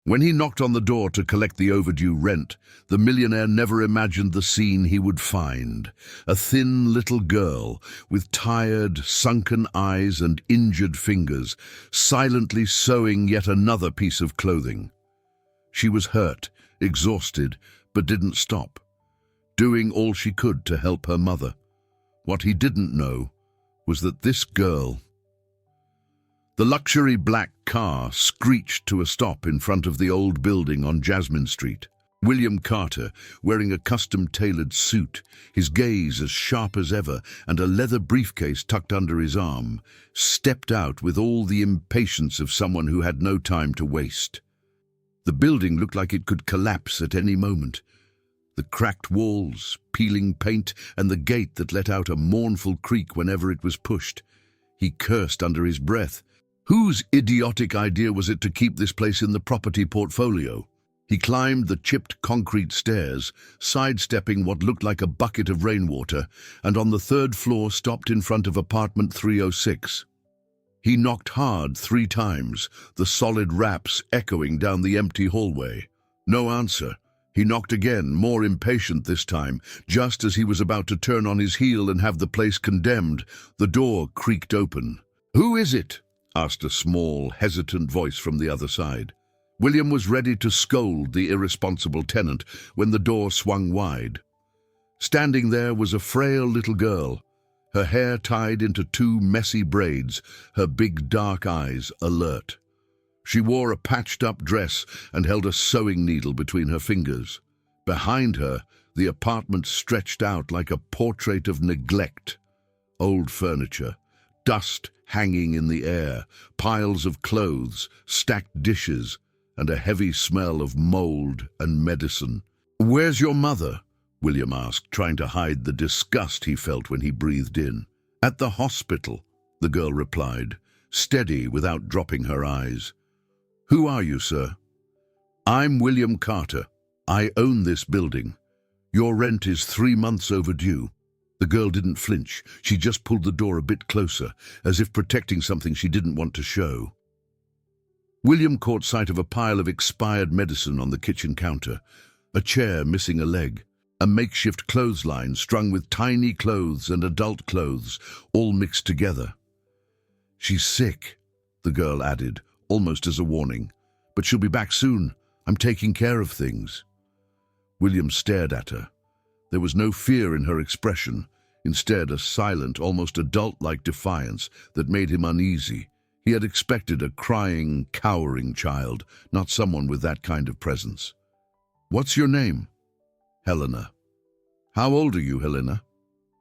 When he knocked on the door to collect the overdue rent, the millionaire never imagined the scene he would find. A thin little girl with tired, sunken eyes and injured fingers, silently sewing yet another piece of clothing. She was hurt, exhausted, but didn't stop, doing all she could to help her mother. What he didn't know was that this girl... The luxury black car screeched to a stop in front of the old building on Jasmine Street. William Carter, wearing a custom-tailored suit, his gaze as sharp as ever and a leather briefcase tucked under his arm, stepped out with all the impatience of someone who had no time to waste. The building looked like it could collapse at any moment. The cracked walls, peeling paint, and the gate that let out a mournful creak whenever it was pushed. He cursed under his breath. Whose idiotic idea was it to keep this place in the property portfolio? He climbed the chipped concrete stairs, sidestepping what looked like a bucket of rainwater, and on the third floor stopped in front of apartment 306. He knocked hard 3 times, the solid raps echoing down the empty hallway. No answer. He knocked again, more impatient this time. Just as he was about to turn on his heel and have the place condemned, the door creaked open. "Who is it?" asked a small, hesitant voice from the other side. William was ready to scold the irresponsible tenant when the door swung wide. Standing there was a frail little girl, her hair tied into 2 messy braids, her big dark eyes alert. She wore a patched-up dress and held a sewing needle between her fingers. Behind her, the apartment stretched out like a portrait of neglect. Old furniture, dust hanging in the air, piles of clothes, stacked dishes, and a heavy smell of mold and medicine. "Where's your mother?" William asked, trying to hide the disgust he felt when he breathed in. "At the hospital," the girl replied, steady without dropping her eyes. "Who are you, sir?" "I'm William Carter. I own this building. Your rent is 3 months overdue." The girl didn't flinch. She just pulled the door a bit closer, as if protecting something she didn't want to show. William caught sight of a pile of expired medicine on the kitchen counter, a chair missing a leg, a makeshift clothesline strung with tiny clothes and adult clothes, all mixed together. "She's sick," the girl added, almost as a warning. "But she'll be back soon. I'm taking care of things." William stared at her. There was no fear in her expression, instead a silent, almost adult-like defiance that made him uneasy. He had expected a crying, cowering child, not someone with that kind of presence. "What's your name?" "Helena." "How old are you, Helena?"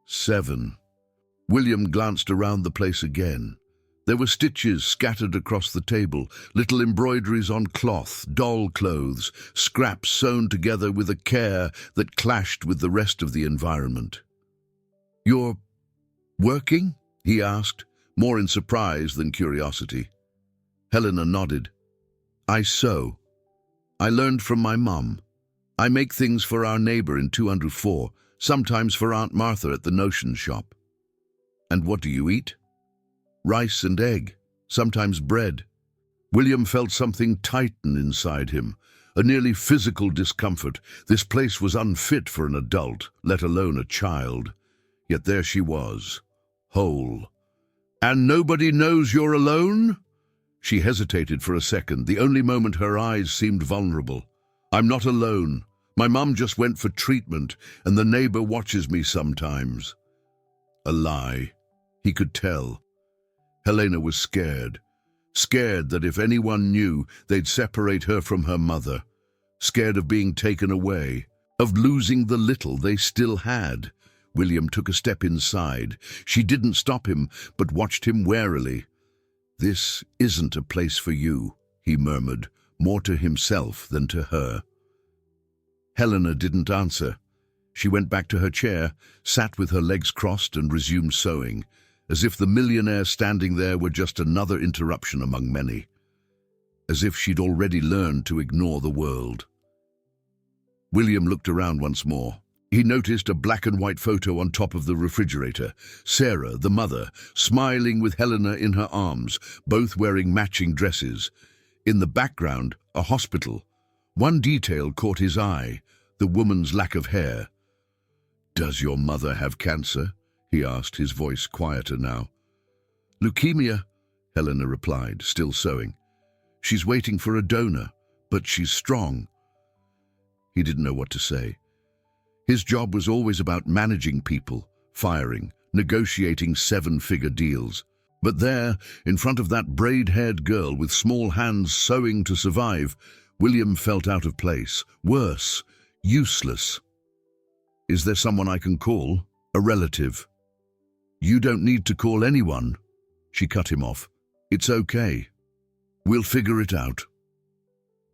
7. William glanced around the place again. There were stitches scattered across the table, little embroideries on cloth, doll clothes, scraps sewn together with a care that clashed with the rest of the environment. "You're working?" he asked, more in surprise than curiosity. Helena nodded. "I sew. I learned from my mum. I make things for our neighbor in 204, sometimes for Aunt Martha at the notion shop." "And what do you eat?" "Rice and egg, sometimes bread." William felt something tighten inside him, a nearly physical discomfort. This place was unfit for an adult, let alone a child. Yet there she was, whole. "And nobody knows you're alone?" She hesitated for a second, the only moment her eyes seemed vulnerable. "I'm not alone. My mum just went for treatment, and the neighbor watches me sometimes." A lie. He could tell. Helena was scared. Scared that if anyone knew, they'd separate her from her mother. Scared of being taken away, of losing the little they still had. William took a step inside. She didn't stop him, but watched him warily. "This isn't a place for you," he murmured, more to himself than to her. Helena didn't answer. She went back to her chair, sat with her legs crossed and resumed sewing, as if the millionaire standing there were just another interruption among many. As if she'd already learned to ignore the world. William looked around once more. He noticed a black and white photo on top of the refrigerator. Sarah, the mother, smiling with Helena in her arms, both wearing matching dresses. In the background, a hospital. One detail caught his eye, the woman's lack of hair. "Does your mother have cancer?" he asked, his voice quieter now. "Leukemia," Helena replied, still sewing. "She's waiting for a donor, but she's strong." He didn't know what to say. His job was always about managing people, firing, negotiating seven-figure deals. But there, in front of that braid-haired girl with small hands sewing to survive, William felt out of place. Worse, useless. "Is there someone I can call? A relative?" "You don't need to call anyone," she cut him off. "It's okay. We'll figure it out."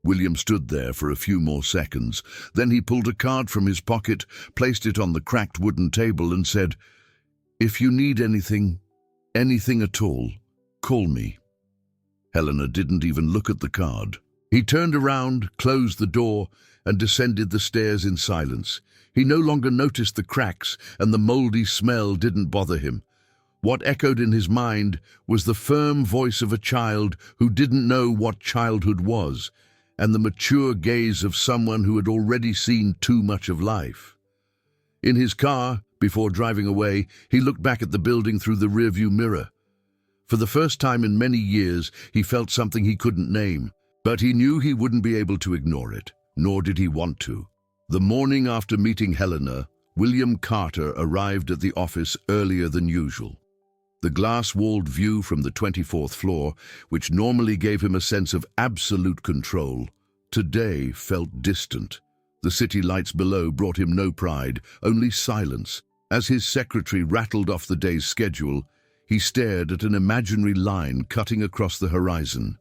William stood there for a few more seconds. Then he pulled a card from his pocket, placed it on the cracked wooden table and said, "If you need anything at all, call me." Helena didn't even look at the card. He turned around, closed the door, and descended the stairs in silence. He no longer noticed the cracks, and the moldy smell didn't bother him. What echoed in his mind was the firm voice of a child who didn't know what childhood was, and the mature gaze of someone who had already seen too much of life. In his car, before driving away, he looked back at the building through the rearview mirror. For the first time in many years, he felt something he couldn't name, but he knew he wouldn't be able to ignore it, nor did he want to. The morning after meeting Helena, William Carter arrived at the office earlier than usual. The glass-walled view from the 24th floor, which normally gave him a sense of absolute control, today felt distant. The city lights below brought him no pride, only silence. As his secretary rattled off the day's schedule, he stared at an imaginary line cutting across the horizon.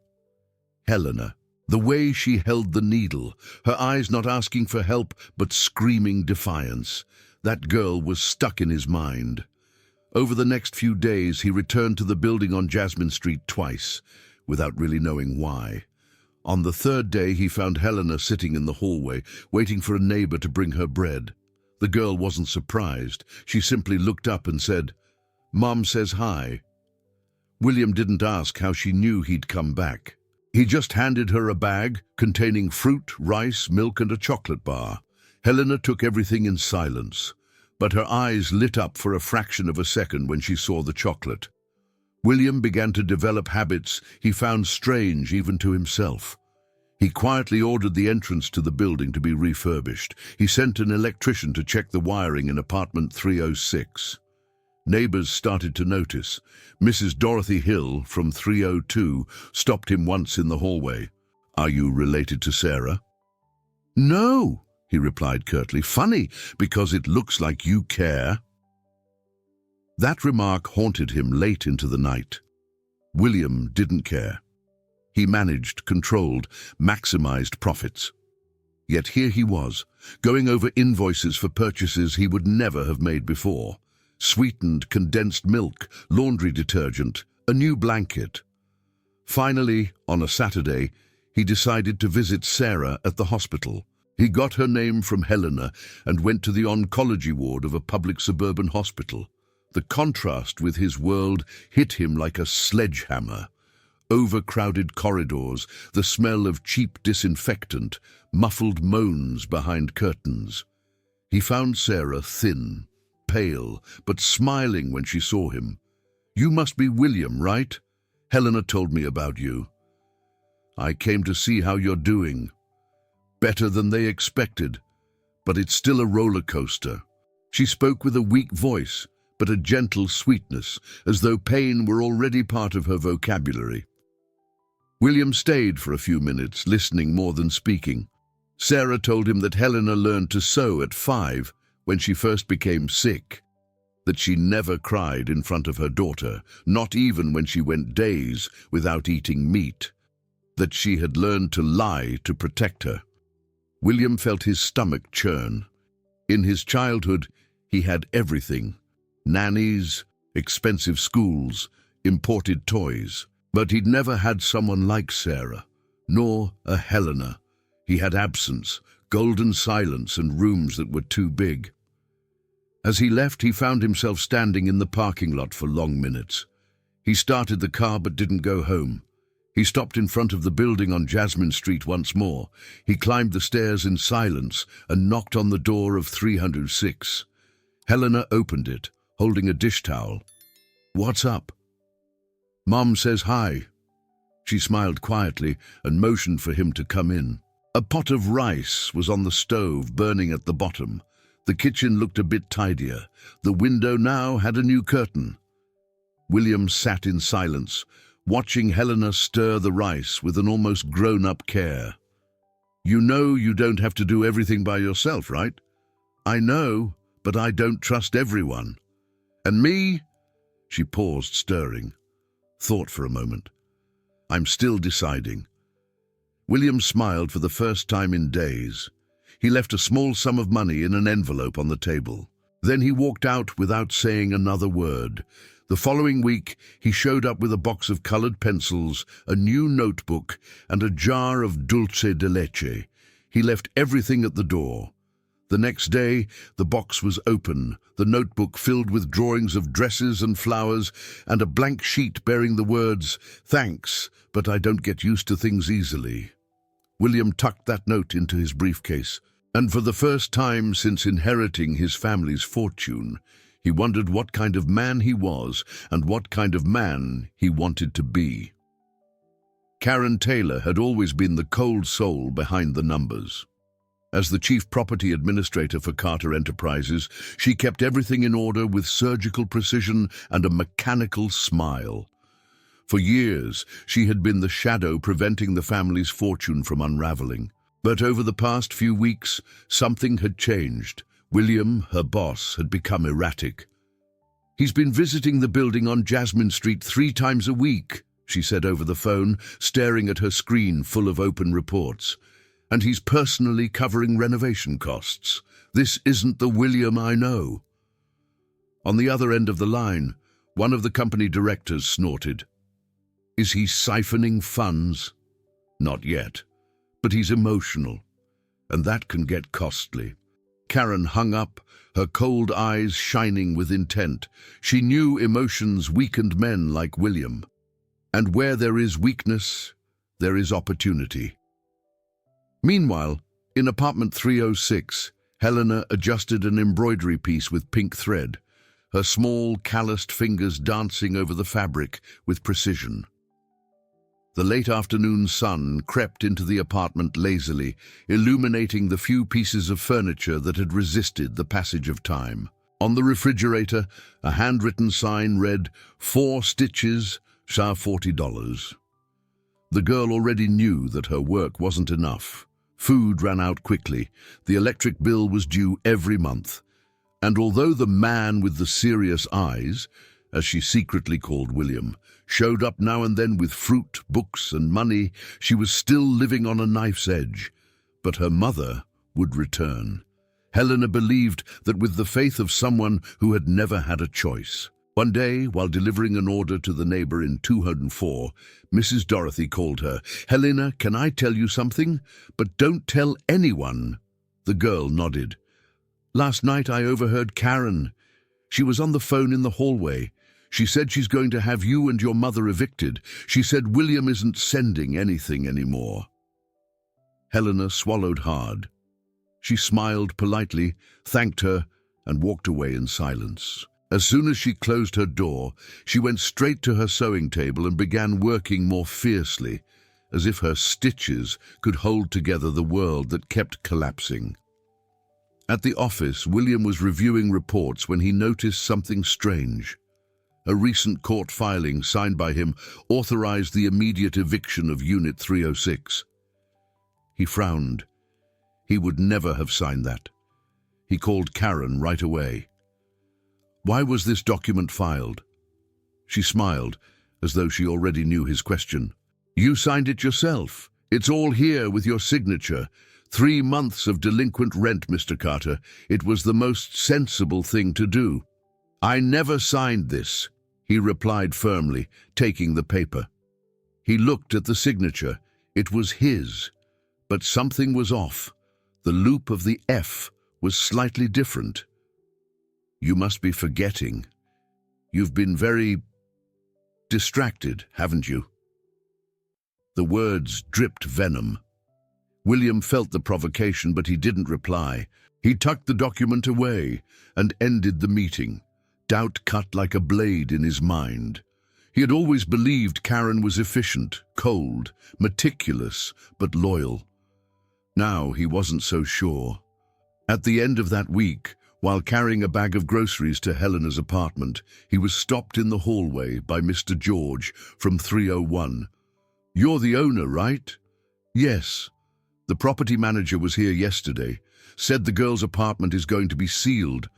Helena. The way she held the needle, her eyes not asking for help but screaming defiance. That girl was stuck in his mind. Over the next few days, he returned to the building on Jasmine Street twice, without really knowing why. On the third day, he found Helena sitting in the hallway, waiting for a neighbor to bring her bread. The girl wasn't surprised. She simply looked up and said, "Mom says hi." William didn't ask how she knew he'd come back. He just handed her a bag containing fruit, rice, milk, and a chocolate bar. Helena took everything in silence, but her eyes lit up for a fraction of a second when she saw the chocolate. William began to develop habits he found strange even to himself. He quietly ordered the entrance to the building to be refurbished. He sent an electrician to check the wiring in apartment 306. Neighbors started to notice. Mrs. Dorothy Hill from 302 stopped him once in the hallway. "Are you related to Sarah?" "No," he replied curtly. "Funny, because it looks like you care." That remark haunted him late into the night. William didn't care. He managed, controlled, maximized profits. Yet here he was, going over invoices for purchases he would never have made before. Sweetened condensed milk, laundry detergent, a new blanket. Finally, on a Saturday, he decided to visit Sarah at the hospital. He got her name from Helena and went to the oncology ward of a public suburban hospital. The contrast with his world hit him like a sledgehammer. Overcrowded corridors, the smell of cheap disinfectant, muffled moans behind curtains. He found Sarah thin, pale, but smiling when she saw him. "You must be William, right? Helena told me about you. I came to see how you're doing. Better than they expected, but it's still a roller coaster." She spoke with a weak voice, but a gentle sweetness, as though pain were already part of her vocabulary. William stayed for a few minutes, listening more than speaking. Sarah told him that Helena learned to sew at 5 when she first became sick, that she never cried in front of her daughter, not even when she went days without eating meat, that she had learned to lie to protect her. William felt his stomach churn. In his childhood, he had everything: nannies, expensive schools, imported toys. But he'd never had someone like Sarah, nor a Helena. He had absence, golden silence, and rooms that were too big. As he left, he found himself standing in the parking lot for long minutes. He started the car but didn't go home. He stopped in front of the building on Jasmine Street once more. He climbed the stairs in silence and knocked on the door of 306. Helena opened it, holding a dish towel. "What's up?" "Mom says hi." She smiled quietly and motioned for him to come in. A pot of rice was on the stove, burning at the bottom. The kitchen looked a bit tidier. The window now had a new curtain. William sat in silence, watching Helena stir the rice with an almost grown-up care. "You know you don't have to do everything by yourself, right?" "I know, but I don't trust everyone." "And me?" She paused, stirring. Thought for a moment. "I'm still deciding." William smiled for the first time in days. He left a small sum of money in an envelope on the table. Then he walked out without saying another word. The following week, he showed up with a box of colored pencils, a new notebook, and a jar of dulce de leche. He left everything at the door. The next day, the box was open, the notebook filled with drawings of dresses and flowers, and a blank sheet bearing the words, "Thanks, but I don't get used to things easily." William tucked that note into his briefcase, and for the first time since inheriting his family's fortune, he wondered what kind of man he was and what kind of man he wanted to be. Karen Taylor had always been the cold soul behind the numbers. As the chief property administrator for Carter Enterprises, she kept everything in order with surgical precision and a mechanical smile. For years, she had been the shadow preventing the family's fortune from unraveling. But over the past few weeks, something had changed. William, her boss, had become erratic. "He's been visiting the building on Jasmine Street 3 times a week," she said over the phone, staring at her screen full of open reports. "And he's personally covering renovation costs. This isn't the William I know." On the other end of the line, one of the company directors snorted. "Is he siphoning funds?" "Not yet, but he's emotional, and that can get costly." Karen hung up, her cold eyes shining with intent. She knew emotions weakened men like William. And where there is weakness, there is opportunity. Meanwhile, in apartment 306, Helena adjusted an embroidery piece with pink thread, her small, calloused fingers dancing over the fabric with precision. The late afternoon sun crept into the apartment lazily, illuminating the few pieces of furniture that had resisted the passage of time. On the refrigerator, a handwritten sign read, 4 stitches, sha $40. The girl already knew that her work wasn't enough. Food ran out quickly. The electric bill was due every month. And although the man with the serious eyes, as she secretly called William, showed up now and then with fruit, books, and money, she was still living on a knife's edge. But her mother would return. Helena believed that with the faith of someone who had never had a choice. One day, while delivering an order to the neighbor in 204, Mrs. Dorothy called her. "Helena, can I tell you something? But don't tell anyone." The girl nodded. "Last night I overheard Karen. She was on the phone in the hallway. She said she's going to have you and your mother evicted. She said William isn't sending anything anymore." Helena swallowed hard. She smiled politely, thanked her, and walked away in silence. As soon as she closed her door, she went straight to her sewing table and began working more fiercely, as if her stitches could hold together the world that kept collapsing. At the office, William was reviewing reports when he noticed something strange. A recent court filing signed by him authorized the immediate eviction of Unit 306. He frowned. He would never have signed that. He called Karen right away. "Why was this document filed?" She smiled, as though she already knew his question. "You signed it yourself. It's all here with your signature. 3 months of delinquent rent, Mr. Carter. It was the most sensible thing to do." "I never signed this," he replied firmly, taking the paper. He looked at the signature. It was his, but something was off. The loop of the F was slightly different. "You must be forgetting. You've been very distracted, haven't you?" The words dripped venom. William felt the provocation, but he didn't reply. He tucked the document away and ended the meeting, doubt cut like a blade in his mind. He had always believed Karen was efficient, cold, meticulous, but loyal. Now he wasn't so sure. At the end of that week, while carrying a bag of groceries to Helena's apartment, he was stopped in the hallway by Mr. George from 301. "You're the owner, right?" "Yes. The property manager was here yesterday. Said the girl's apartment is going to be sealed.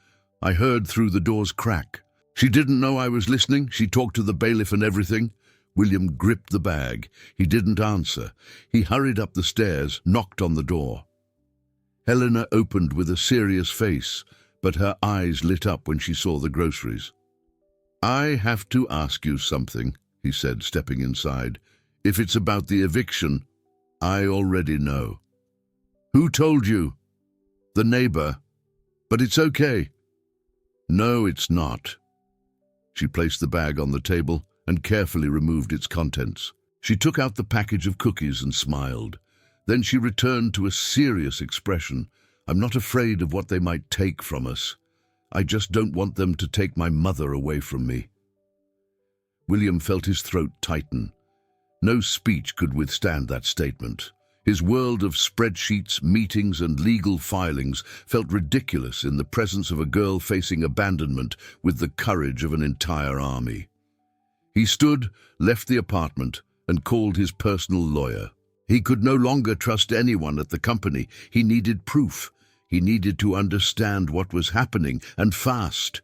I heard through the door's crack. She didn't know I was listening. She talked to the bailiff and everything." William gripped the bag. He didn't answer. He hurried up the stairs, knocked on the door. Helena opened with a serious face, but her eyes lit up when she saw the groceries. "I have to ask you something," he said, stepping inside. "If it's about the eviction, I already know." "Who told you?" "The neighbor. But it's okay." "No, it's not." She placed the bag on the table and carefully removed its contents. She took out the package of cookies and smiled. Then she returned to a serious expression. "I'm not afraid of what they might take from us. I just don't want them to take my mother away from me." William felt his throat tighten. No speech could withstand that statement. His world of spreadsheets, meetings, and legal filings felt ridiculous in the presence of a girl facing abandonment with the courage of an entire army. He stood, left the apartment, and called his personal lawyer. He could no longer trust anyone at the company. He needed proof. He needed to understand what was happening, and fast.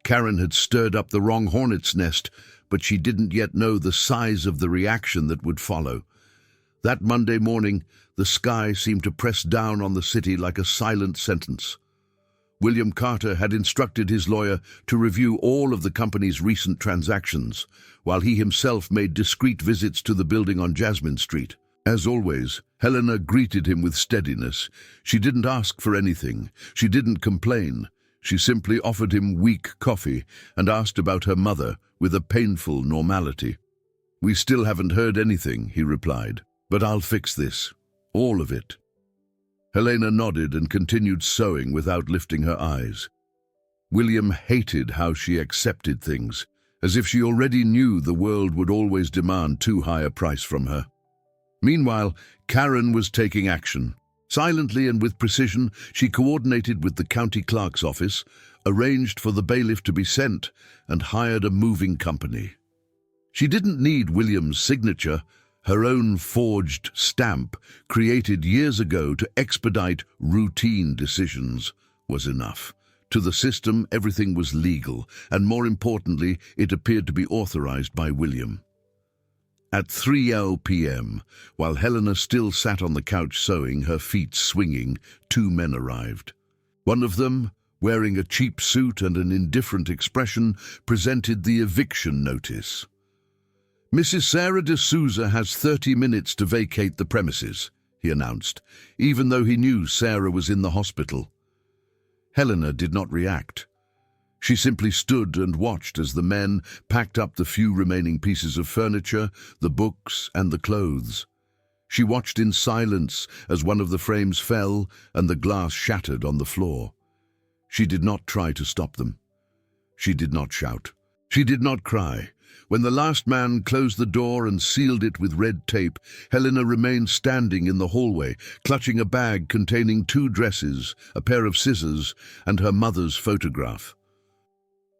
Karen had stirred up the wrong hornet's nest, but she didn't yet know the size of the reaction that would follow. That Monday morning, the sky seemed to press down on the city like a silent sentence. William Carter had instructed his lawyer to review all of the company's recent transactions, while he himself made discreet visits to the building on Jasmine Street. As always, Helena greeted him with steadiness. She didn't ask for anything. She didn't complain. She simply offered him weak coffee and asked about her mother with a painful normality. "We still haven't heard anything," he replied. "But I'll fix this. All of it." Helena nodded and continued sewing without lifting her eyes. William hated how she accepted things, as if she already knew the world would always demand too high a price from her. Meanwhile, Karen was taking action. Silently and with precision, she coordinated with the county clerk's office, arranged for the bailiff to be sent, and hired a moving company. She didn't need William's signature. Her own forged stamp, created years ago to expedite routine decisions, was enough. To the system, everything was legal, and more importantly, it appeared to be authorized by William. At 3 p.m., while Helena still sat on the couch sewing, her feet swinging, two men arrived. One of them, wearing a cheap suit and an indifferent expression, presented the eviction notice. "Mrs. Sarah de Souza has 30 minutes to vacate the premises," he announced, even though he knew Sarah was in the hospital. Helena did not react. She simply stood and watched as the men packed up the few remaining pieces of furniture, the books, and the clothes. She watched in silence as one of the frames fell and the glass shattered on the floor. She did not try to stop them. She did not shout. She did not cry. When the last man closed the door and sealed it with red tape, Helena remained standing in the hallway, clutching a bag containing 2 dresses, a pair of scissors, and her mother's photograph.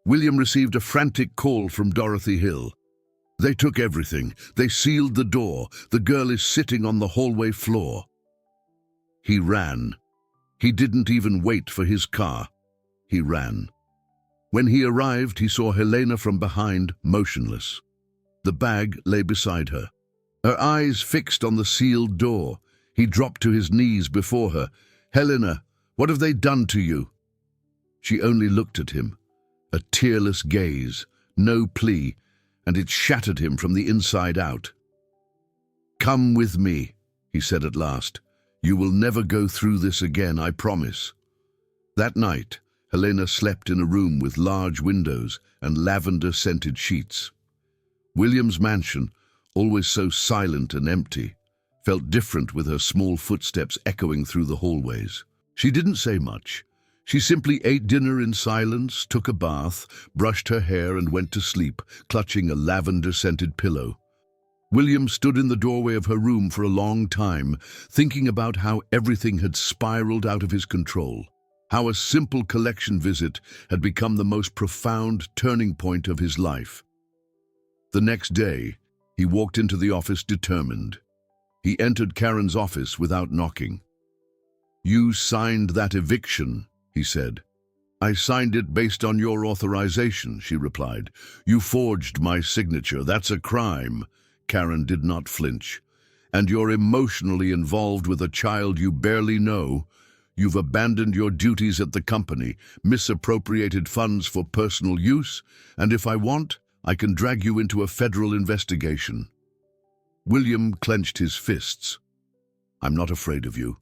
William received a frantic call from Dorothy Hill. "They took everything. They sealed the door. The girl is sitting on the hallway floor." He ran. He didn't even wait for his car. He ran. When he arrived, he saw Helena from behind, motionless. The bag lay beside her. Her eyes fixed on the sealed door. He dropped to his knees before her. "Helena, what have they done to you?" She only looked at him. A tearless gaze, no plea, and it shattered him from the inside out. "Come with me," he said at last. "You will never go through this again, I promise." That night, Helena slept in a room with large windows and lavender-scented sheets. William's mansion, always so silent and empty, felt different with her small footsteps echoing through the hallways. She didn't say much. She simply ate dinner in silence, took a bath, brushed her hair and went to sleep, clutching a lavender-scented pillow. William stood in the doorway of her room for a long time, thinking about how everything had spiraled out of his control, how a simple collection visit had become the most profound turning point of his life. The next day, he walked into the office determined. He entered Karen's office without knocking. "You signed that eviction," he said. "I signed it based on your authorization," she replied. "You forged my signature. That's a crime." Karen did not flinch. "And you're emotionally involved with a child you barely know. You've abandoned your duties at the company, misappropriated funds for personal use, and if I want, I can drag you into a federal investigation." William clenched his fists. "I'm not afraid of you."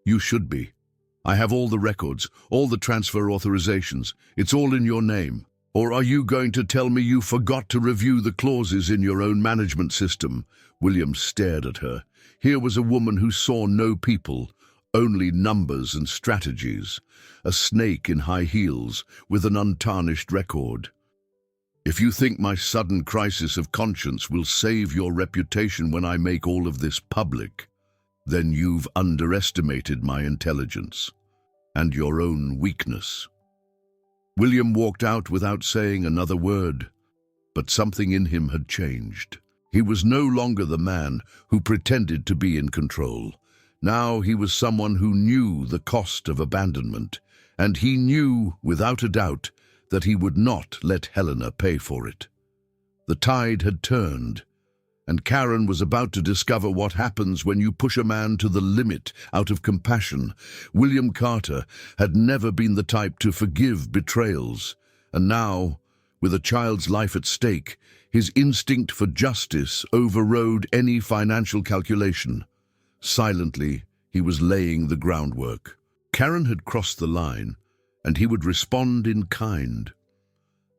"You should be. I have all the records, all the transfer authorizations. It's all in your name. Or are you going to tell me you forgot to review the clauses in your own management system?" William stared at her. Here was a woman who saw no people, only numbers and strategies. A snake in high heels with an untarnished record. "If you think my sudden crisis of conscience will save your reputation when I make all of this public, then you've underestimated my intelligence and your own weakness." William walked out without saying another word, but something in him had changed. He was no longer the man who pretended to be in control. Now he was someone who knew the cost of abandonment, and he knew, without a doubt, that he would not let Helena pay for it. The tide had turned, and Karen was about to discover what happens when you push a man to the limit out of compassion. William Carter had never been the type to forgive betrayals, and now, with a child's life at stake, his instinct for justice overrode any financial calculation. Silently, he was laying the groundwork. Karen had crossed the line, and he would respond in kind.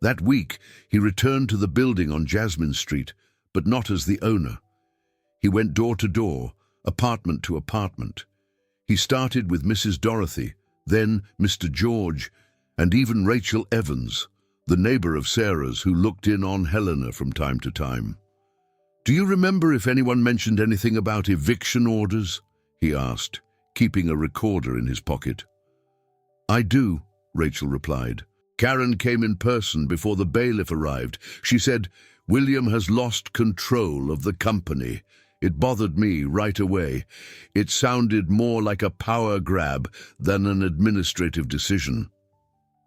That week, he returned to the building on Jasmine Street, but not as the owner. He went door to door, apartment to apartment. He started with Mrs. Dorothy, then Mr. George, and even Rachel Evans, the neighbor of Sarah's who looked in on Helena from time to time. "Do you remember if anyone mentioned anything about eviction orders?" he asked, keeping a recorder in his pocket. "I do," Rachel replied. "Karen came in person before the bailiff arrived. She said, 'William has lost control of the company.' It bothered me right away. It sounded more like a power grab than an administrative decision."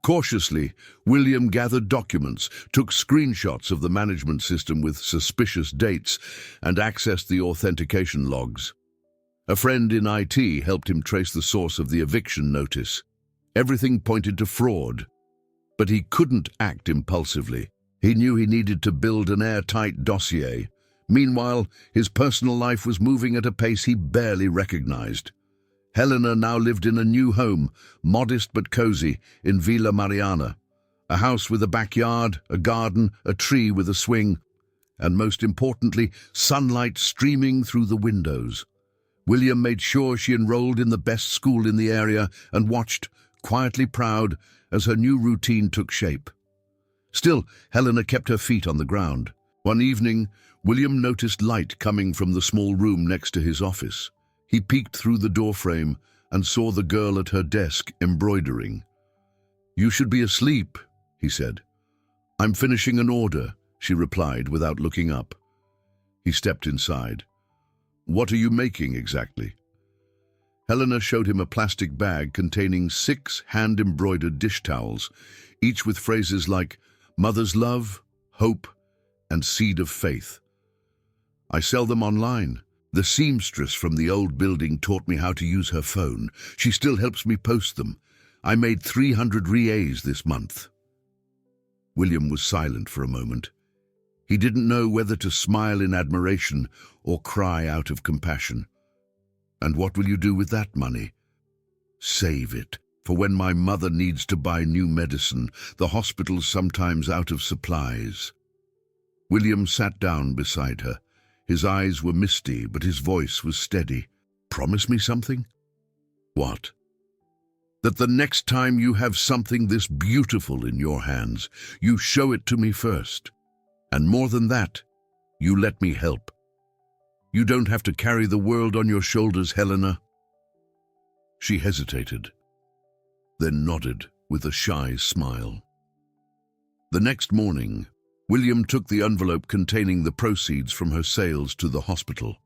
Cautiously, William gathered documents, took screenshots of the management system with suspicious dates, and accessed the authentication logs. A friend in IT helped him trace the source of the eviction notice. Everything pointed to fraud, but he couldn't act impulsively. He knew he needed to build an airtight dossier. Meanwhile, his personal life was moving at a pace he barely recognized. Helena now lived in a new home, modest but cozy, in Villa Mariana. A house with a backyard, a garden, a tree with a swing, and most importantly, sunlight streaming through the windows. William made sure she enrolled in the best school in the area and watched, quietly proud, as her new routine took shape. Still, Helena kept her feet on the ground. One evening, William noticed light coming from the small room next to his office. He peeked through the doorframe and saw the girl at her desk embroidering. "You should be asleep," he said. "I'm finishing an order," she replied without looking up. He stepped inside. "What are you making exactly?" Helena showed him a plastic bag containing 6 hand-embroidered dish towels, each with phrases like "mother's love," "hope," and "seed of faith." "I sell them online. The seamstress from the old building taught me how to use her phone. She still helps me post them. I made 300 reais this month." William was silent for a moment. He didn't know whether to smile in admiration or cry out of compassion. "And what will you do with that money?" "Save it, for when my mother needs to buy new medicine. The hospital's sometimes out of supplies." William sat down beside her. His eyes were misty, but his voice was steady. "Promise me something?" "What?" "That the next time you have something this beautiful in your hands, you show it to me first. And more than that, you let me help. You don't have to carry the world on your shoulders, Helena." She hesitated, then nodded with a shy smile. The next morning, William took the envelope containing the proceeds from her sales to the hospital.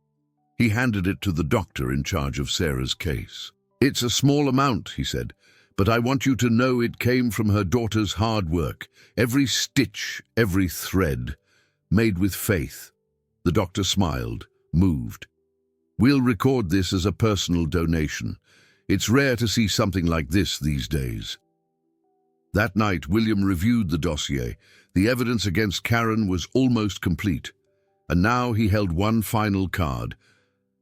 He handed it to the doctor in charge of Sarah's case. "It's a small amount," he said, "but I want you to know it came from her daughter's hard work. Every stitch, every thread, made with faith." The doctor smiled, moved. "We'll record this as a personal donation. It's rare to see something like this these days." That night, William reviewed the dossier. The evidence against Karen was almost complete, and now he held one final card,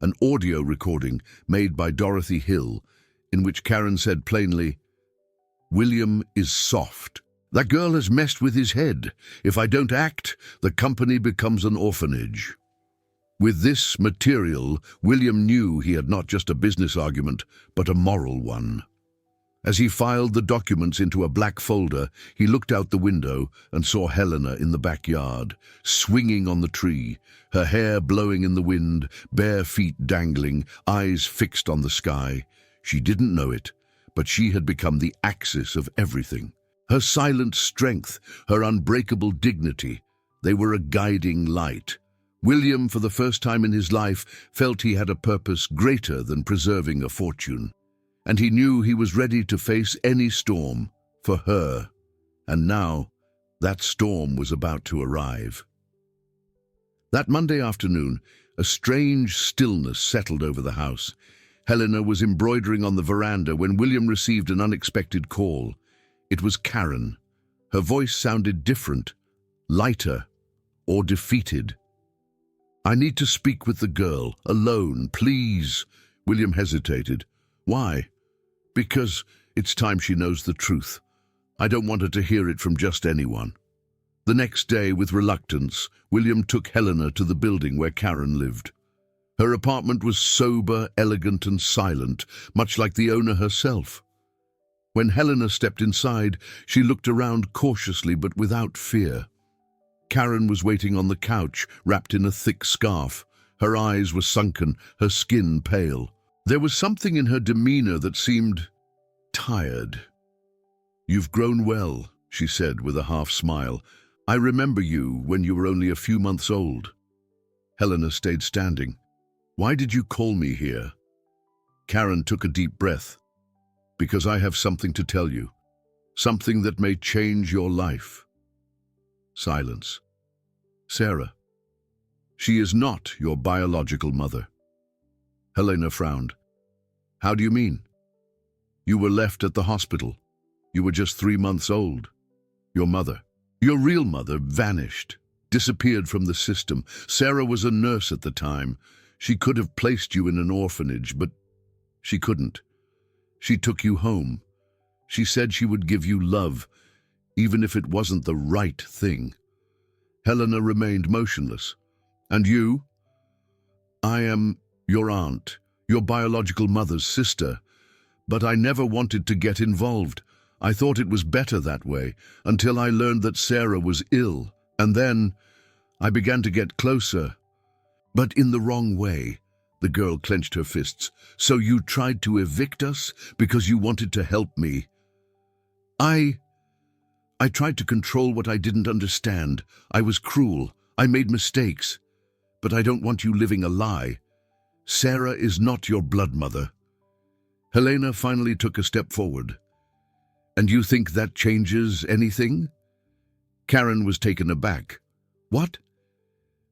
an audio recording made by Dorothy Hill, in which Karen said plainly, "William is soft. That girl has messed with his head. If I don't act, the company becomes an orphanage." With this material, William knew he had not just a business argument, but a moral one. As he filed the documents into a black folder, he looked out the window and saw Helena in the backyard, swinging on the tree, her hair blowing in the wind, bare feet dangling, eyes fixed on the sky. She didn't know it, but she had become the axis of everything. Her silent strength, her unbreakable dignity, they were a guiding light. William, for the first time in his life, felt he had a purpose greater than preserving a fortune. And he knew he was ready to face any storm for her. And now, that storm was about to arrive. That Monday afternoon, a strange stillness settled over the house. Helena was embroidering on the veranda when William received an unexpected call. It was Karen. Her voice sounded different, lighter, or defeated. "I need to speak with the girl, alone, please." William hesitated. "Why?" "Because it's time she knows the truth. I don't want her to hear it from just anyone." The next day, with reluctance, William took Helena to the building where Karen lived. Her apartment was sober, elegant, and silent, much like the owner herself. When Helena stepped inside, she looked around cautiously but without fear. Karen was waiting on the couch, wrapped in a thick scarf. Her eyes were sunken, her skin pale. There was something in her demeanor that seemed tired. "You've grown well," she said with a half smile. "I remember you when you were only a few months old." Helena stayed standing. "Why did you call me here?" Karen took a deep breath. "Because I have something to tell you. Something that may change your life." Silence. "Sarah, she is not your biological mother." Helena frowned. "How do you mean?" "You were left at the hospital. You were just 3 months old. Your mother, your real mother, vanished, disappeared from the system. Sarah was a nurse at the time. She could have placed you in an orphanage, but she couldn't. She took you home. She said she would give you love, even if it wasn't the right thing." Helena remained motionless. "And you?" "I am your aunt, your biological mother's sister. But I never wanted to get involved. I thought it was better that way, until I learned that Sarah was ill. And then I began to get closer. But in the wrong way." The girl clenched her fists. "So you tried to evict us because you wanted to help me?" I tried to control what I didn't understand. I was cruel. I made mistakes. But I don't want you living a lie. Sarah is not your blood mother." Helena finally took a step forward. "And you think that changes anything?" Karen was taken aback. "What?"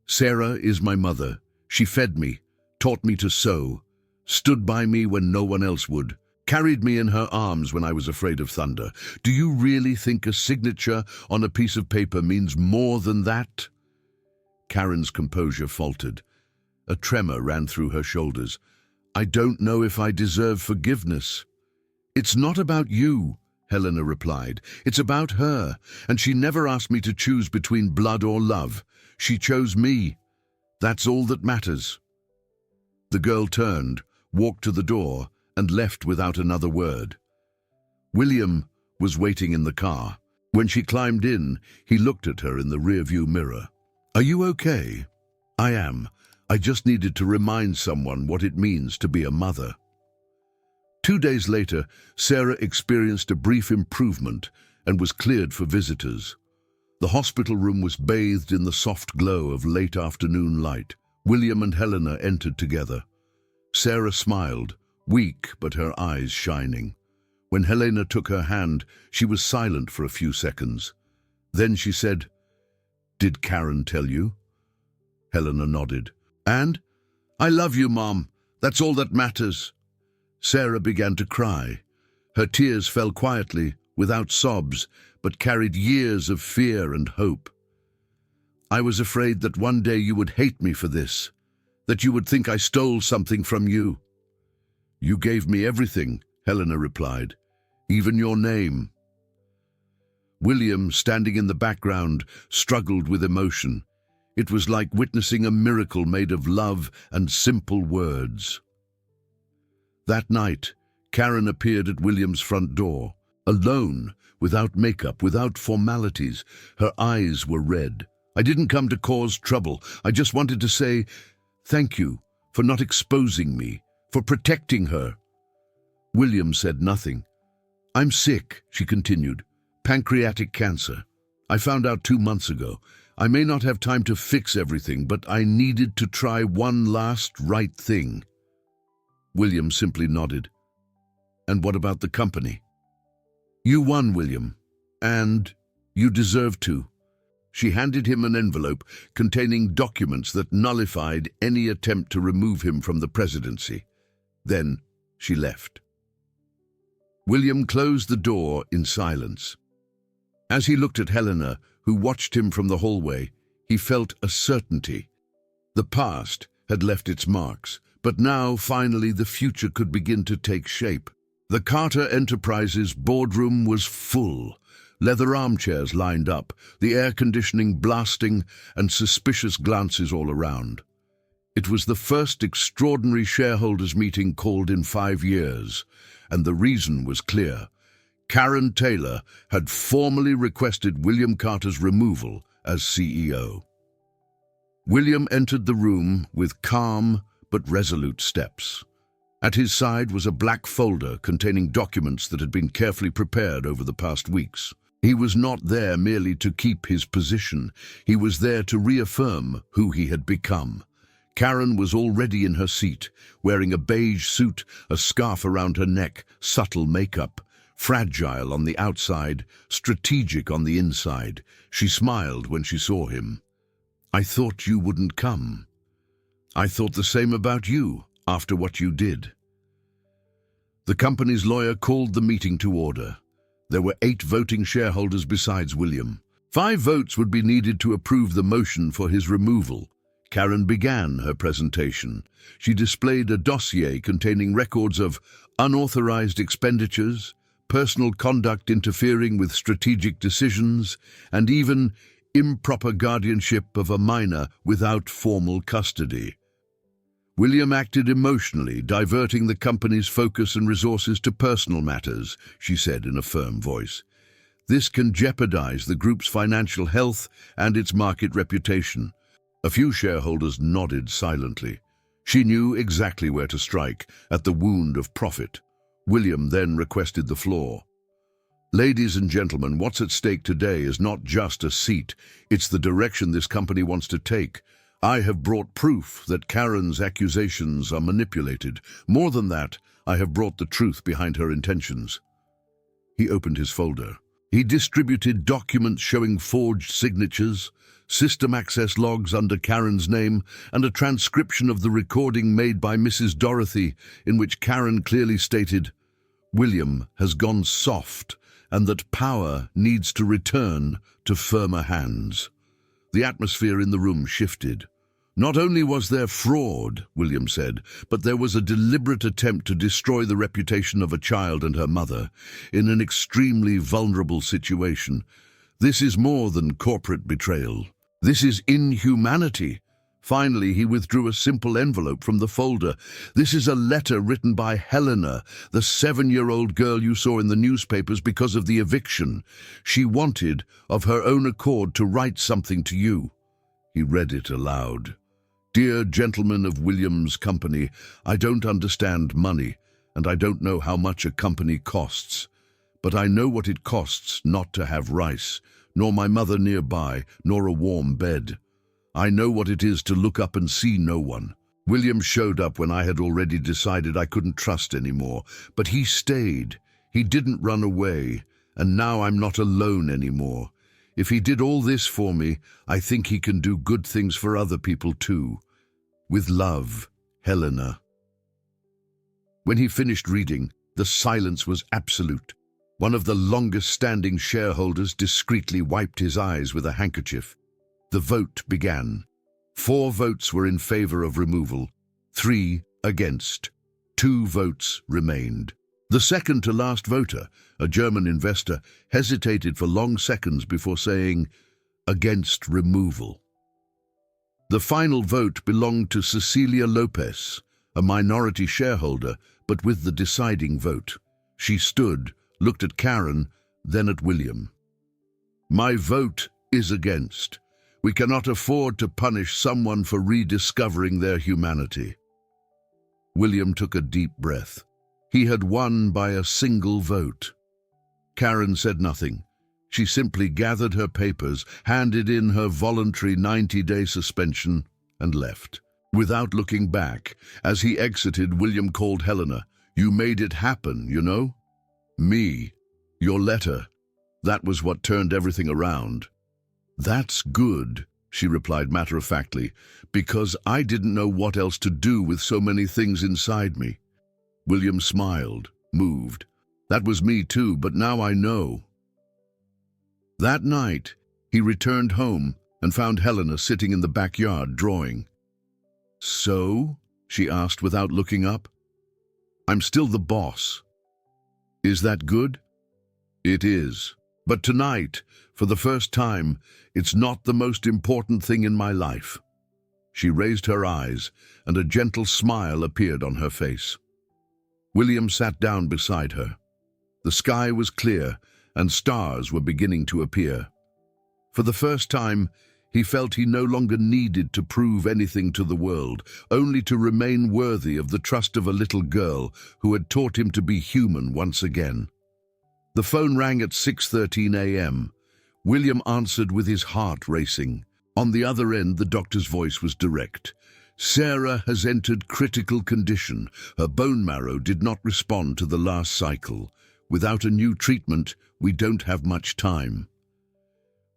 "Sarah is my mother. She fed me, taught me to sew, stood by me when no one else would, carried me in her arms when I was afraid of thunder. Do you really think a signature on a piece of paper means more than that?" Karen's composure faltered. A tremor ran through her shoulders. "I don't know if I deserve forgiveness." "It's not about you," Helena replied. "It's about her, and she never asked me to choose between blood or love. She chose me. That's all that matters." The girl turned, walked to the door, and left without another word. William was waiting in the car. When she climbed in, he looked at her in the rearview mirror. "Are you okay?" "I am. I just needed to remind someone what it means to be a mother." 2 days later, Sarah experienced a brief improvement and was cleared for visitors. The hospital room was bathed in the soft glow of late afternoon light. William and Helena entered together. Sarah smiled, weak but her eyes shining. When Helena took her hand, she was silent for a few seconds. Then she said, "Did Karen tell you?" Helena nodded. "And? I love you, Mom. That's all that matters." Sarah began to cry. Her tears fell quietly, without sobs, but carried years of fear and hope. "I was afraid that one day you would hate me for this, that you would think I stole something from you." "You gave me everything," Helena replied, "even your name." William, standing in the background, struggled with emotion. It was like witnessing a miracle made of love and simple words. That night, Karen appeared at William's front door, alone, without makeup, without formalities. Her eyes were red. "I didn't come to cause trouble. I just wanted to say thank you for not exposing me, for protecting her." William said nothing. "I'm sick," she continued. "Pancreatic cancer. I found out 2 months ago. I may not have time to fix everything, but I needed to try one last right thing." William simply nodded. "And what about the company?" "You won, William, and you deserve to." She handed him an envelope containing documents that nullified any attempt to remove him from the presidency. Then she left. William closed the door in silence. As he looked at Helena, who watched him from the hallway, he felt a certainty. The past had left its marks, but now, finally, the future could begin to take shape. The Carter Enterprises boardroom was full. Leather armchairs lined up, the air conditioning blasting, and suspicious glances all around. It was the first extraordinary shareholders' meeting called in 5 years, and the reason was clear. Karen Taylor had formally requested William Carter's removal as CEO. William entered the room with calm but resolute steps. At his side was a black folder containing documents that had been carefully prepared over the past weeks. He was not there merely to keep his position. He was there to reaffirm who he had become. Karen was already in her seat, wearing a beige suit, a scarf around her neck, subtle makeup. Fragile on the outside, strategic on the inside. She smiled when she saw him. "I thought you wouldn't come. I thought the same about you after what you did." The company's lawyer called the meeting to order. There were 8 voting shareholders besides William. 5 votes would be needed to approve the motion for his removal. Karen began her presentation. She displayed a dossier containing records of unauthorized expenditures, personal conduct interfering with strategic decisions, and even improper guardianship of a minor without formal custody. William acted emotionally, diverting the company's focus and resources to personal matters, she said in a firm voice. "This can jeopardize the group's financial health and its market reputation." A few shareholders nodded silently. She knew exactly where to strike, at the wound of profit. William then requested the floor. "Ladies and gentlemen, what's at stake today is not just a seat. It's the direction this company wants to take. I have brought proof that Karen's accusations are manipulated. More than that, I have brought the truth behind her intentions." He opened his folder. He distributed documents showing forged signatures, system access logs under Karen's name, and a transcription of the recording made by Mrs. Dorothy, in which Karen clearly stated, "William has gone soft, and that power needs to return to firmer hands." The atmosphere in the room shifted. Not only was there fraud, William said, but there was a deliberate attempt to destroy the reputation of a child and her mother in an extremely vulnerable situation. This is more than corporate betrayal. This is inhumanity. Finally, he withdrew a simple envelope from the folder. "This is a letter written by Helena, the 7-year-old girl you saw in the newspapers because of the eviction. She wanted, of her own accord, to write something to you." He read it aloud. "Dear gentlemen of Williams' Company, I don't understand money, and I don't know how much a company costs. But I know what it costs not to have rice, nor my mother nearby, nor a warm bed. I know what it is to look up and see no one. William showed up when I had already decided I couldn't trust anymore, but he stayed. He didn't run away, and now I'm not alone anymore. If he did all this for me, I think he can do good things for other people too. With love, Helena." When he finished reading, the silence was absolute. One of the longest-standing shareholders discreetly wiped his eyes with a handkerchief. The vote began. 4 votes were in favor of removal, 3 against. 2 votes remained. The second-to-last voter, a German investor, hesitated for long seconds before saying, "Against removal." The final vote belonged to Cecilia Lopez, a minority shareholder, but with the deciding vote. She stood, looked at Karen, then at William. "My vote is against. We cannot afford to punish someone for rediscovering their humanity." William took a deep breath. He had won by a single vote. Karen said nothing. She simply gathered her papers, handed in her voluntary 90-day suspension, and left. Without looking back, as he exited, William called Helena. "You made it happen, you know? Me. Your letter. That was what turned everything around." "That's good," she replied matter-of-factly, "because I didn't know what else to do with so many things inside me." William smiled, moved. "That was me too, but now I know." That night, he returned home and found Helena sitting in the backyard drawing. "So?" she asked without looking up. "I'm still the boss." "Is that good?" "It is. But tonight, for the first time, it's not the most important thing in my life." She raised her eyes, and a gentle smile appeared on her face. William sat down beside her. The sky was clear, and stars were beginning to appear. For the first time, he felt he no longer needed to prove anything to the world, only to remain worthy of the trust of a little girl who had taught him to be human once again. The phone rang at 6:13 a.m. William answered with his heart racing. On the other end, the doctor's voice was direct. "Sarah has entered critical condition. Her bone marrow did not respond to the last cycle. Without a new treatment, we don't have much time."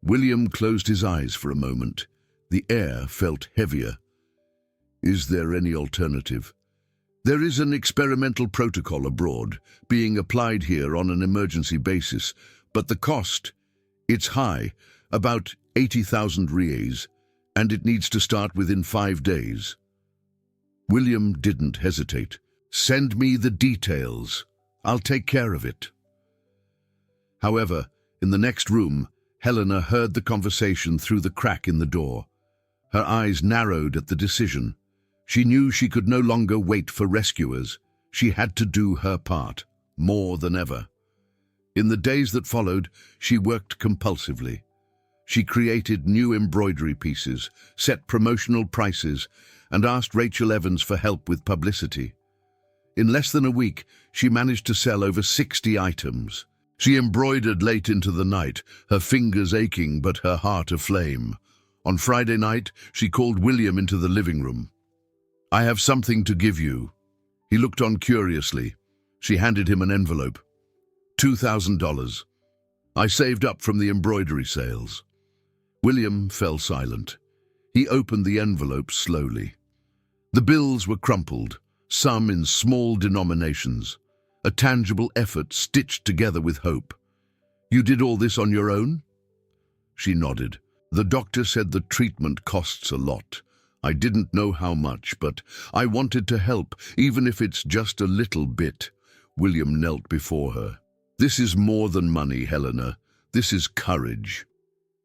William closed his eyes for a moment. The air felt heavier. "Is there any alternative?" "There is an experimental protocol abroad, being applied here on an emergency basis, but the cost, it's high, about 80,000 reais, and it needs to start within 5 days. William didn't hesitate. "Send me the details. I'll take care of it." However, in the next room, Helena heard the conversation through the crack in the door. Her eyes narrowed at the decision. She knew she could no longer wait for rescuers. She had to do her part, more than ever. In the days that followed, she worked compulsively. She created new embroidery pieces, set promotional prices, and asked Rachel Evans for help with publicity. In less than a week, she managed to sell over 60 items. She embroidered late into the night, her fingers aching but her heart aflame. On Friday night, she called William into the living room. "I have something to give you." He looked on curiously. She handed him an envelope. $2,000. "I saved up from the embroidery sales." William fell silent. He opened the envelope slowly. The bills were crumpled, some in small denominations, a tangible effort stitched together with hope. "You did all this on your own?" She nodded. "The doctor said the treatment costs a lot. I didn't know how much, but I wanted to help, even if it's just a little bit." William knelt before her. "This is more than money, Helena. This is courage."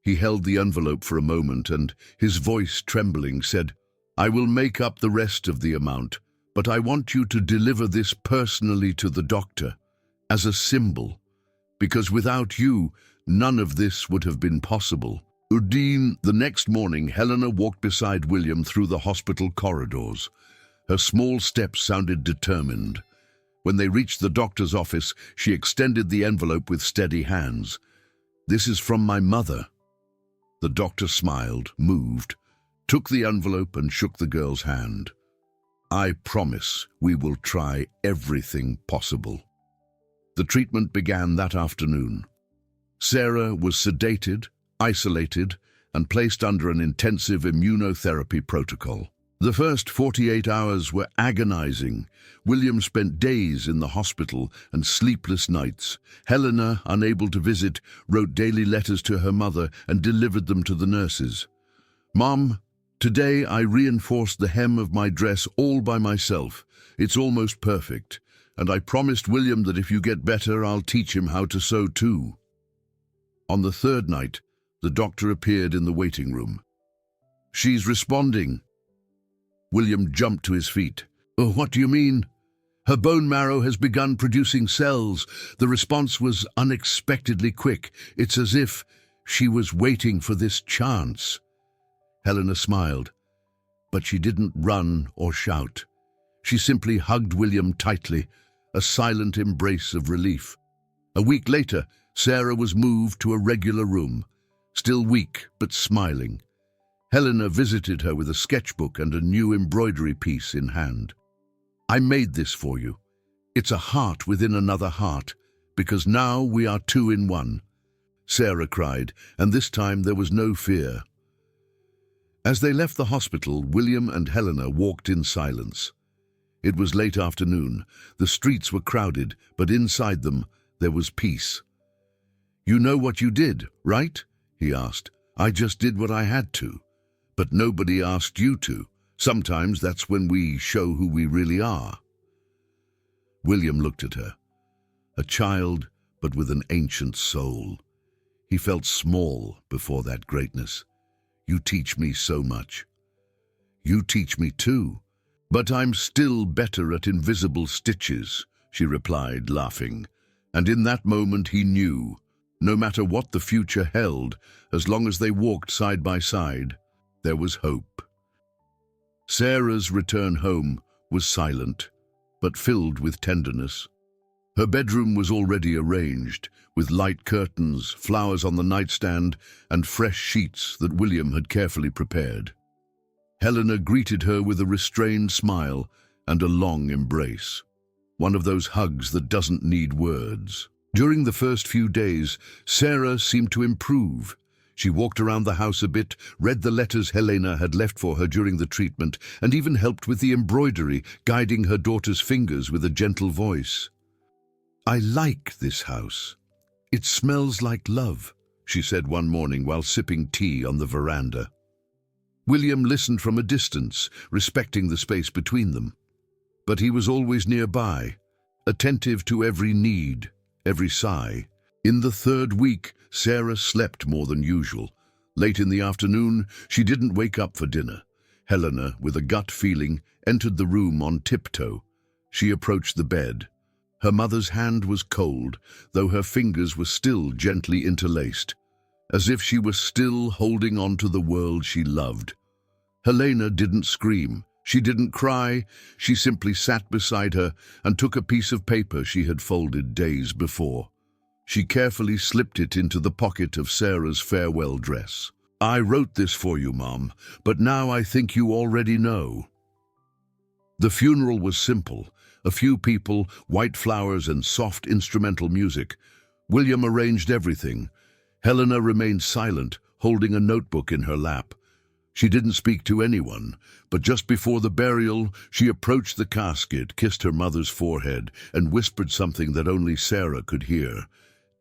He held the envelope for a moment and, his voice trembling, said, I will make up the rest of the amount, but I want you to deliver this personally to the doctor, as a symbol, because without you, none of this would have been possible. The next morning, Helena walked beside William through the hospital corridors. Her small steps sounded determined. When they reached the doctor's office, she extended the envelope with steady hands. "This is from my mother." The doctor smiled, moved, took the envelope and shook the girl's hand. "I promise we will try everything possible." The treatment began that afternoon. Sarah was sedated, isolated, and placed under an intensive immunotherapy protocol. The first 48 hours were agonizing. William spent days in the hospital and sleepless nights. Helena, unable to visit, wrote daily letters to her mother and delivered them to the nurses. "Mom, today I reinforced the hem of my dress all by myself. It's almost perfect. And I promised William that if you get better, I'll teach him how to sew too." On the third night, the doctor appeared in the waiting room. "She's responding." William jumped to his feet. "Oh, what do you mean?" "Her bone marrow has begun producing cells." The response was unexpectedly quick. It's as if she was waiting for this chance. Helena smiled, but she didn't run or shout. She simply hugged William tightly, a silent embrace of relief. A week later, Sarah was moved to a regular room, still weak but smiling. Helena visited her with a sketchbook and a new embroidery piece in hand. "I made this for you. It's a heart within another heart, because now we are two in one." Sarah cried, and this time there was no fear. As they left the hospital, William and Helena walked in silence. It was late afternoon. The streets were crowded, but inside them there was peace. "You know what you did, right?" he asked. "I just did what I had to. But nobody asked you to. Sometimes that's when we show who we really are." William looked at her. A child, but with an ancient soul. He felt small before that greatness. "You teach me so much." "You teach me too. But I'm still better at invisible stitches," she replied, laughing. And in that moment he knew, no matter what the future held, as long as they walked side by side, there was hope. Sarah's return home was silent, but filled with tenderness. Her bedroom was already arranged, with light curtains, flowers on the nightstand, and fresh sheets that William had carefully prepared. Helena greeted her with a restrained smile and a long embrace, one of those hugs that doesn't need words. During the first few days, Sarah seemed to improve. She walked around the house a bit, read the letters Helena had left for her during the treatment, and even helped with the embroidery, guiding her daughter's fingers with a gentle voice. "I like this house. It smells like love," she said one morning while sipping tea on the veranda. William listened from a distance, respecting the space between them. But he was always nearby, attentive to every need, every sigh. In the third week, Sarah slept more than usual. Late in the afternoon, she didn't wake up for dinner. Helena, with a gut feeling, entered the room on tiptoe. She approached the bed. Her mother's hand was cold, though her fingers were still gently interlaced, as if she was still holding on to the world she loved. Helena didn't scream. She didn't cry. She simply sat beside her and took a piece of paper she had folded days before. She carefully slipped it into the pocket of Sarah's farewell dress. "I wrote this for you, Mom, but now I think you already know." The funeral was simple. A few people, white flowers and soft instrumental music. William arranged everything. Helena remained silent, holding a notebook in her lap. She didn't speak to anyone, but just before the burial, she approached the casket, kissed her mother's forehead, and whispered something that only Sarah could hear.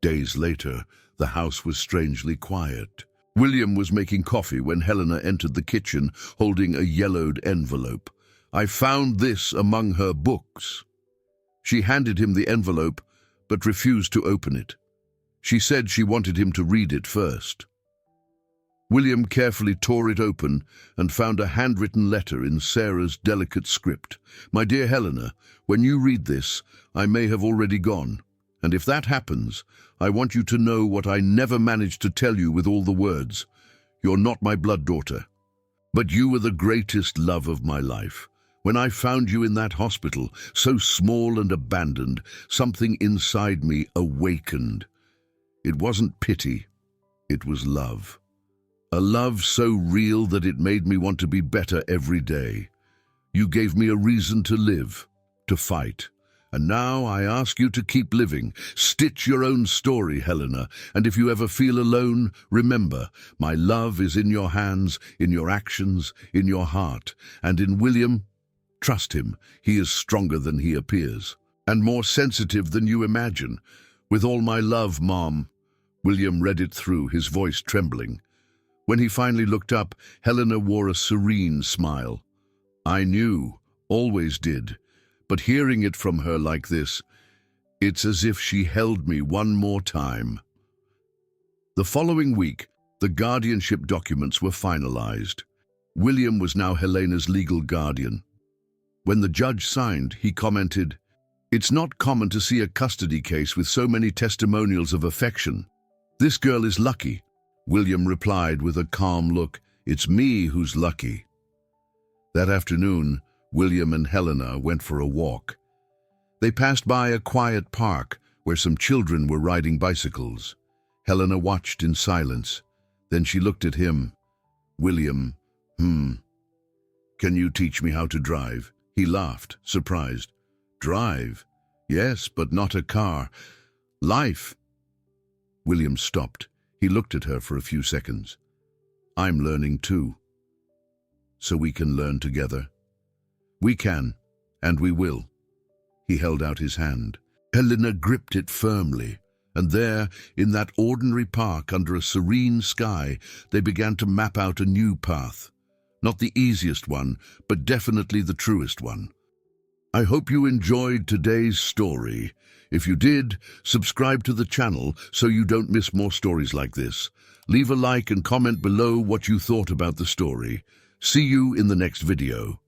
Days later, the house was strangely quiet. William was making coffee when Helena entered the kitchen, holding a yellowed envelope. "I found this among her books." She handed him the envelope, but refused to open it. She said she wanted him to read it first. William carefully tore it open and found a handwritten letter in Sarah's delicate script. "My dear Helena, when you read this, I may have already gone. And if that happens, I want you to know what I never managed to tell you with all the words. You're not my blood daughter, but you were the greatest love of my life. When I found you in that hospital, so small and abandoned, something inside me awakened. It wasn't pity, it was love. A love so real that it made me want to be better every day. You gave me a reason to live, to fight. And now I ask you to keep living. Stitch your own story, Helena. And if you ever feel alone, remember, my love is in your hands, in your actions, in your heart. And in William, trust him. He is stronger than he appears, and more sensitive than you imagine. With all my love, Mom." William read it through, his voice trembling. When he finally looked up, Helena wore a serene smile. "I knew, always did. But hearing it from her like this, it's as if she held me one more time." The following week, the guardianship documents were finalized. William was now Helena's legal guardian. When the judge signed, he commented, "It's not common to see a custody case with so many testimonials of affection. This girl is lucky." William replied with a calm look, "It's me who's lucky." That afternoon, William and Helena went for a walk. They passed by a quiet park where some children were riding bicycles. Helena watched in silence. Then she looked at him. "William, can you teach me how to drive?" He laughed, surprised. "Drive? Yes, but not a car. Life." William stopped. He looked at her for a few seconds. "I'm learning too. So we can learn together." "We can, and we will." He held out his hand. Helena gripped it firmly, and there, in that ordinary park under a serene sky, they began to map out a new path. Not the easiest one, but definitely the truest one. I hope you enjoyed today's story. If you did, subscribe to the channel so you don't miss more stories like this. Leave a like and comment below what you thought about the story. See you in the next video.